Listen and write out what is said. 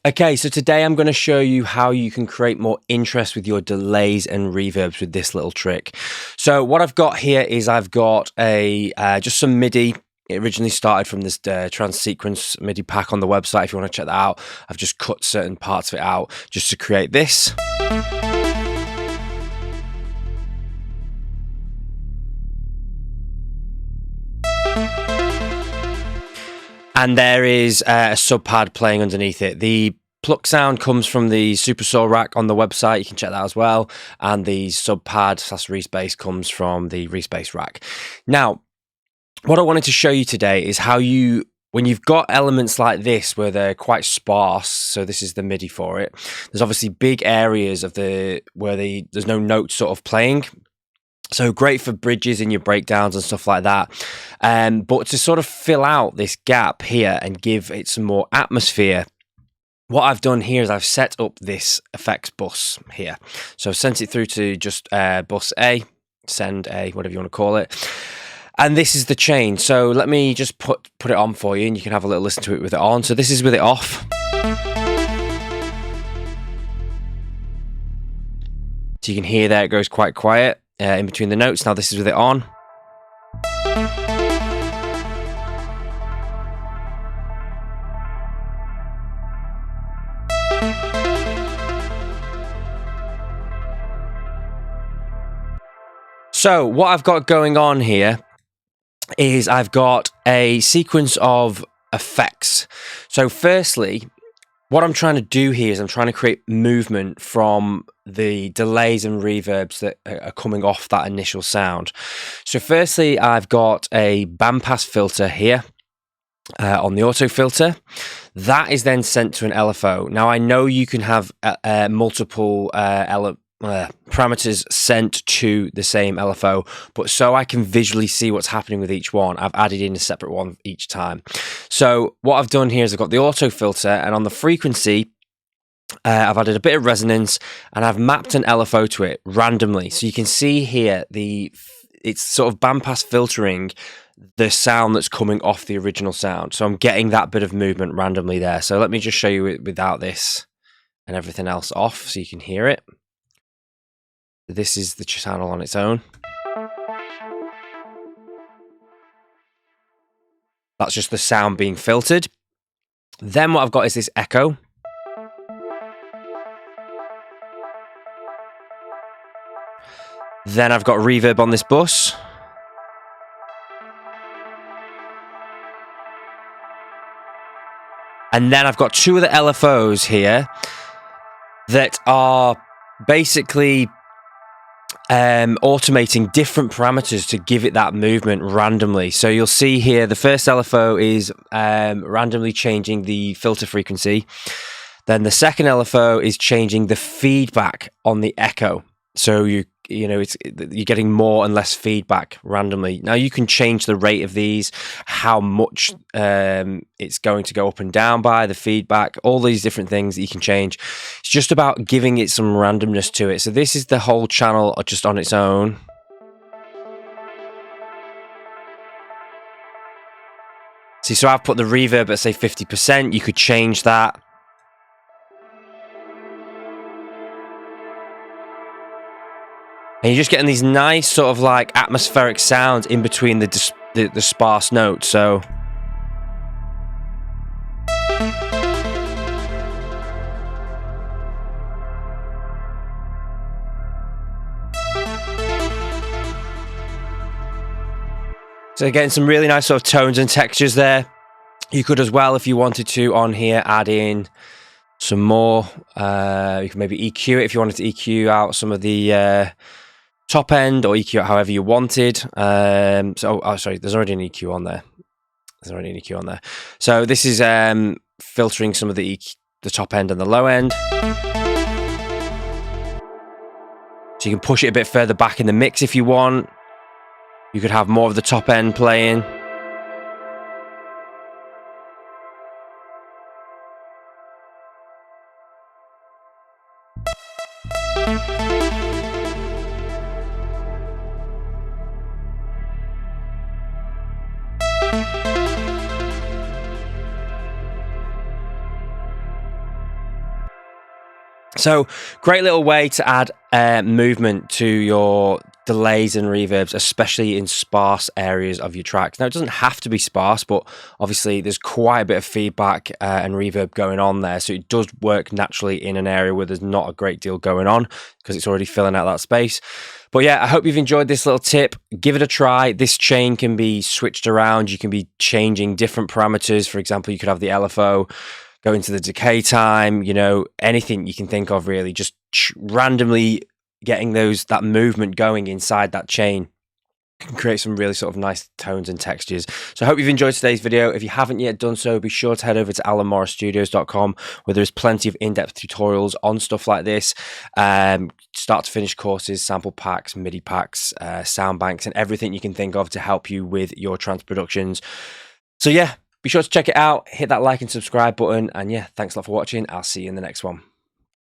Okay, so today I'm going to show you how you can create more interest with your delays and reverbs with this little trick. So what I've got here is I've got a just some MIDI. It originally started from this Trance Sequence MIDI pack on the website. If you want to check that out, I've just cut certain parts of it out just to create this. And there is a sub pad playing underneath it. The pluck sound comes from the Super Saw rack on the website. You can check that as well. And the sub pad / respace comes from the respace rack. Now, what I wanted to show you today is how you, when you've got elements like this where they're quite sparse, so this is the MIDI for it, there's obviously big areas of there's no notes sort of playing. So great for bridges in your breakdowns and stuff like that. But to sort of fill out this gap here and give it some more atmosphere, what I've done here is I've set up this effects bus here. So I've sent it through to just bus A, send A, whatever you want to call it. And this is the chain. So let me just put it on for you and you can have a little listen to it with it on. So this is with it off. So you can hear there it goes quite quiet. In between the notes. Now this is with it on. So what I've got going on here is I've got a sequence of effects. So firstly, what I'm trying to do here is I'm trying to create movement from the delays and reverbs that are coming off that initial sound. So firstly, I've got a bandpass filter here on the auto filter. That is then sent to an LFO. Now I know you can have multiple parameters sent to the same LFO, but so I can visually see what's happening with each one, I've added in a separate one each time. So what I've done here is I've got the auto filter, and on the frequency I've added a bit of resonance and I've mapped an LFO to it randomly. So you can see here it's sort of bandpass filtering the sound that's coming off the original sound. So I'm getting that bit of movement randomly there. So let me just show you it without this and everything else off so you can hear it. This is the channel on its own. That's just the sound being filtered. Then what I've got is this echo. Then I've got reverb on this bus. And then I've got two of the LFOs here that are basically automating different parameters to give it that movement randomly. So you'll see here the first LFO is randomly changing the filter frequency. Then the second LFO is changing the feedback on the echo. So you're getting more and less feedback randomly. Now you can change the rate of these, how much it's going to go up and down by, the feedback, all these different things that you can change. It's just about giving it some randomness to it. So this is the whole channel just on its own. See, so I've put the reverb at say 50%. You could change that. And you're just getting these nice sort of like atmospheric sounds in between the sparse notes. So getting some really nice sort of tones and textures there. You could as well, if you wanted to, on here add in some more. You can maybe EQ it if you wanted to EQ out some of the top end, or EQ it however you wanted. Sorry, there's already an EQ on there. So this is filtering some of the top end and the low end. So you can push it a bit further back in the mix if you want. You could have more of the top end playing. So great little way to add movement to your delays and reverbs, especially in sparse areas of your tracks. Now, it doesn't have to be sparse, but obviously there's quite a bit of feedback and reverb going on there. So it does work naturally in an area where there's not a great deal going on because it's already filling out that space. But yeah, I hope you've enjoyed this little tip. Give it a try. This chain can be switched around. You can be changing different parameters. For example, you could have the LFO go into the decay time, you know, anything you can think of really, just randomly getting that movement going inside that chain can create some really sort of nice tones and textures. So I hope you've enjoyed today's video. If you haven't yet done so, be sure to head over to allanmorrowstudios.com, where there's plenty of in-depth tutorials on stuff like this, start to finish courses, sample packs, MIDI packs, sound banks, and everything you can think of to help you with your trance productions. So yeah, be sure to check it out, hit that like and subscribe button, and yeah, thanks a lot for watching. I'll see you in the next one.